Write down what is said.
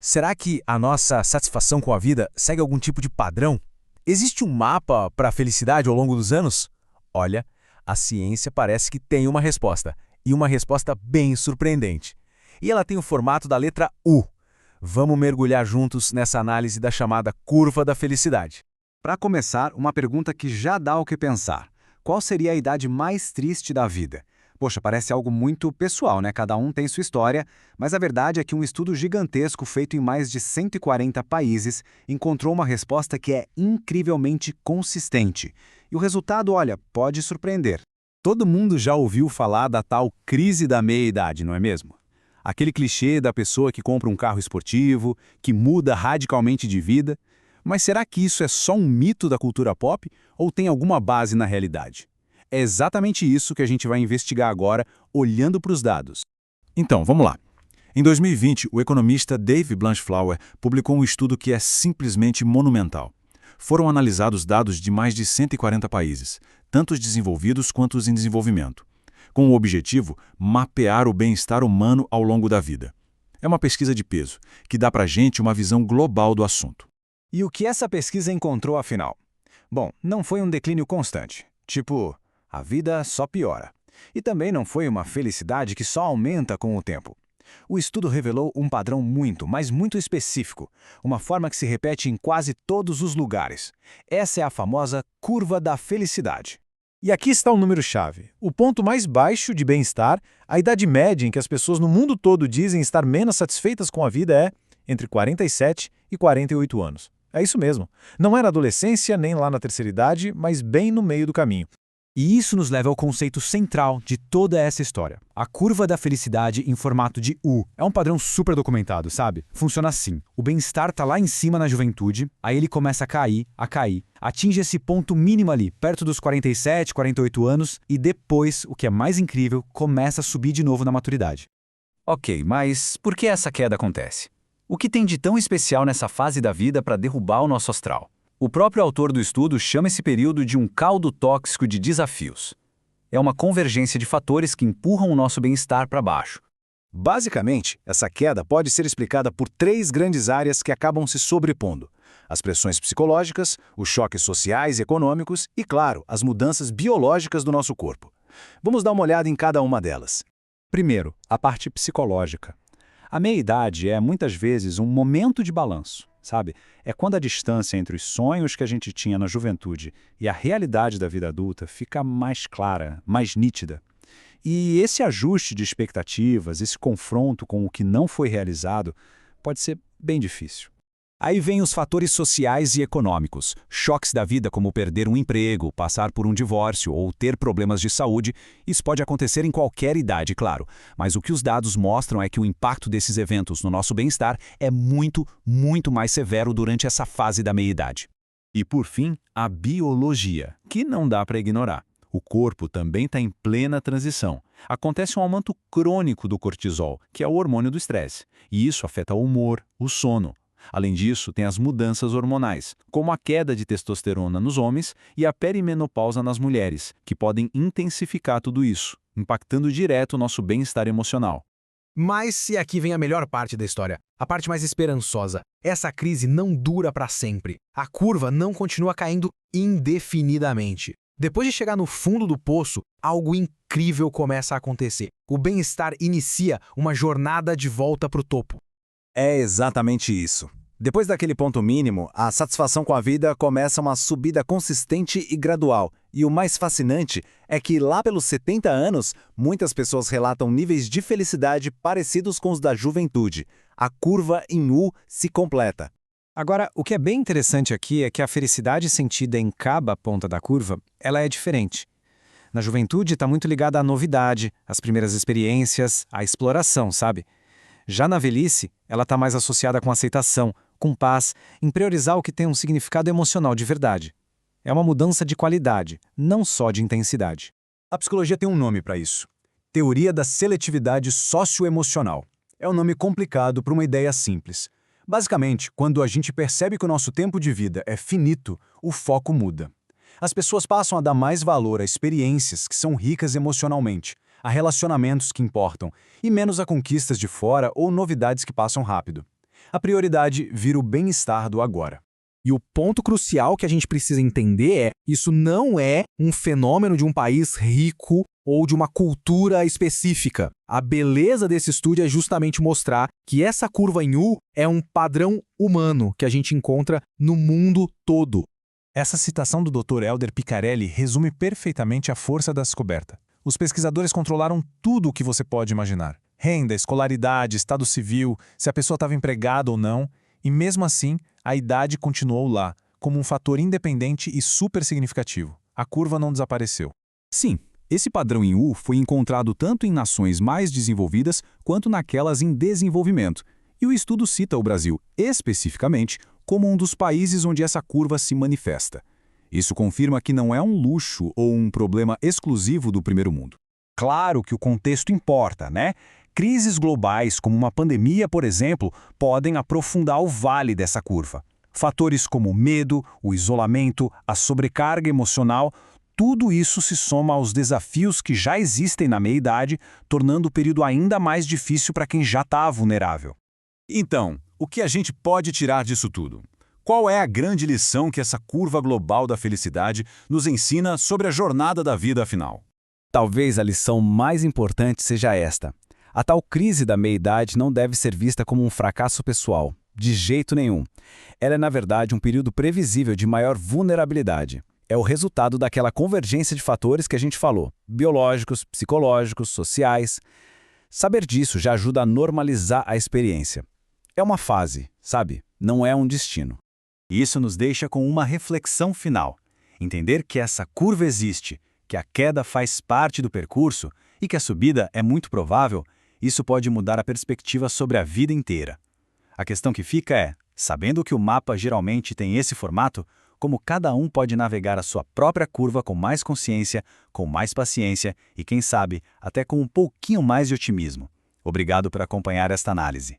Será que a nossa satisfação com a vida segue algum tipo de padrão? Existe um mapa para a felicidade ao longo dos anos? Olha, a ciência parece que tem uma resposta, e uma resposta bem surpreendente. E ela tem o formato da letra U. Vamos mergulhar juntos nessa análise da chamada curva da felicidade. Para começar, uma pergunta que já dá o que pensar. Qual seria a idade mais triste da vida? Poxa, parece algo muito pessoal, né? Cada um tem sua história, mas a verdade é que um estudo gigantesco feito em mais de 140 países encontrou uma resposta que é incrivelmente consistente. E o resultado, olha, pode surpreender. Todo mundo já ouviu falar da tal crise da meia-idade, não é mesmo? Aquele clichê da pessoa que compra um carro esportivo, que muda radicalmente de vida. Mas será que isso é só um mito da cultura pop ou tem alguma base na realidade? É exatamente isso que a gente vai investigar agora, olhando para os dados. Então, vamos lá. Em 2020, o economista Dave Blanchflower publicou um estudo que é simplesmente monumental. Foram analisados dados de mais de 140 países, tanto os desenvolvidos quanto os em desenvolvimento, com o objetivo mapear o bem-estar humano ao longo da vida. É uma pesquisa de peso, que dá para a gente uma visão global do assunto. E o que essa pesquisa encontrou, afinal? Bom, não foi um declínio constante, tipo, a vida só piora. E também não foi uma felicidade que só aumenta com o tempo. O estudo revelou um padrão muito, mas muito específico, uma forma que se repete em quase todos os lugares. Essa é a famosa curva da felicidade. E aqui está o número-chave. O ponto mais baixo de bem-estar, a idade média em que as pessoas no mundo todo dizem estar menos satisfeitas com a vida é entre 47 e 48 anos. É isso mesmo. Não é na adolescência nem lá na terceira idade, mas bem no meio do caminho. E isso nos leva ao conceito central de toda essa história. A curva da felicidade em formato de U. É um padrão super documentado, sabe? Funciona assim. O bem-estar tá lá em cima na juventude, aí ele começa a cair, atinge esse ponto mínimo ali, perto dos 47, 48 anos, e depois, o que é mais incrível, começa a subir de novo na maturidade. Ok, mas por que essa queda acontece? O que tem de tão especial nessa fase da vida para derrubar o nosso astral? O próprio autor do estudo chama esse período de um caldo tóxico de desafios. É uma convergência de fatores que empurram o nosso bem-estar para baixo. Basicamente, essa queda pode ser explicada por três grandes áreas que acabam se sobrepondo: as pressões psicológicas, os choques sociais e econômicos e, claro, as mudanças biológicas do nosso corpo. Vamos dar uma olhada em cada uma delas. Primeiro, a parte psicológica. A meia-idade é, muitas vezes, um momento de balanço, sabe? É quando a distância entre os sonhos que a gente tinha na juventude e a realidade da vida adulta fica mais clara, mais nítida. E esse ajuste de expectativas, esse confronto com o que não foi realizado, pode ser bem difícil. Aí vem os fatores sociais e econômicos, choques da vida como perder um emprego, passar por um divórcio ou ter problemas de saúde. Isso pode acontecer em qualquer idade, claro, mas o que os dados mostram é que o impacto desses eventos no nosso bem-estar é muito, muito mais severo durante essa fase da meia-idade. E por fim, a biologia, que não dá para ignorar. O corpo também está em plena transição. Acontece um aumento crônico do cortisol, que é o hormônio do estresse, e isso afeta o humor, o sono. Além disso, tem as mudanças hormonais, como a queda de testosterona nos homens e a perimenopausa nas mulheres, que podem intensificar tudo isso, impactando direto o nosso bem-estar emocional. Mas, e aqui vem a melhor parte da história, a parte mais esperançosa. Essa crise não dura para sempre. A curva não continua caindo indefinidamente. Depois de chegar no fundo do poço, algo incrível começa a acontecer. O bem-estar inicia uma jornada de volta para o topo. É exatamente isso. Depois daquele ponto mínimo, a satisfação com a vida começa uma subida consistente e gradual. E o mais fascinante é que lá pelos 70 anos, muitas pessoas relatam níveis de felicidade parecidos com os da juventude. A curva em U se completa. Agora, o que é bem interessante aqui é que a felicidade sentida em cada ponta da curva, ela é diferente. Na juventude está muito ligada à novidade, às primeiras experiências, à exploração, sabe? Já na velhice, ela está mais associada com aceitação, com paz, em priorizar o que tem um significado emocional de verdade. É uma mudança de qualidade, não só de intensidade. A psicologia tem um nome para isso: teoria da seletividade socioemocional. É um nome complicado para uma ideia simples. Basicamente, quando a gente percebe que o nosso tempo de vida é finito, o foco muda. As pessoas passam a dar mais valor a experiências que são ricas emocionalmente, a relacionamentos que importam, e menos a conquistas de fora ou novidades que passam rápido. A prioridade vira o bem-estar do agora. E o ponto crucial que a gente precisa entender é: isso não é um fenômeno de um país rico ou de uma cultura específica. A beleza desse estudo é justamente mostrar que essa curva em U é um padrão humano que a gente encontra no mundo todo. Essa citação do Dr. Helder Picarelli resume perfeitamente a força da descoberta. Os pesquisadores controlaram tudo o que você pode imaginar. Renda, escolaridade, estado civil, se a pessoa estava empregada ou não, e mesmo assim, a idade continuou lá, como um fator independente e super significativo. A curva não desapareceu. Sim, esse padrão em U foi encontrado tanto em nações mais desenvolvidas quanto naquelas em desenvolvimento. E o estudo cita o Brasil, especificamente, como um dos países onde essa curva se manifesta. Isso confirma que não é um luxo ou um problema exclusivo do primeiro mundo. Claro que o contexto importa, né? Crises globais, como uma pandemia, por exemplo, podem aprofundar o vale dessa curva. Fatores como o medo, o isolamento, a sobrecarga emocional, tudo isso se soma aos desafios que já existem na meia-idade, tornando o período ainda mais difícil para quem já está vulnerável. Então, o que a gente pode tirar disso tudo? Qual é a grande lição que essa curva global da felicidade nos ensina sobre a jornada da vida afinal? Talvez a lição mais importante seja esta. A tal crise da meia-idade não deve ser vista como um fracasso pessoal, de jeito nenhum. Ela é, na verdade, um período previsível de maior vulnerabilidade. É o resultado daquela convergência de fatores que a gente falou, biológicos, psicológicos, sociais. Saber disso já ajuda a normalizar a experiência. É uma fase, sabe? Não é um destino. Isso nos deixa com uma reflexão final. Entender que essa curva existe, que a queda faz parte do percurso e que a subida é muito provável, isso pode mudar a perspectiva sobre a vida inteira. A questão que fica é, sabendo que o mapa geralmente tem esse formato, como cada um pode navegar a sua própria curva com mais consciência, com mais paciência e, quem sabe, até com um pouquinho mais de otimismo. Obrigado por acompanhar esta análise.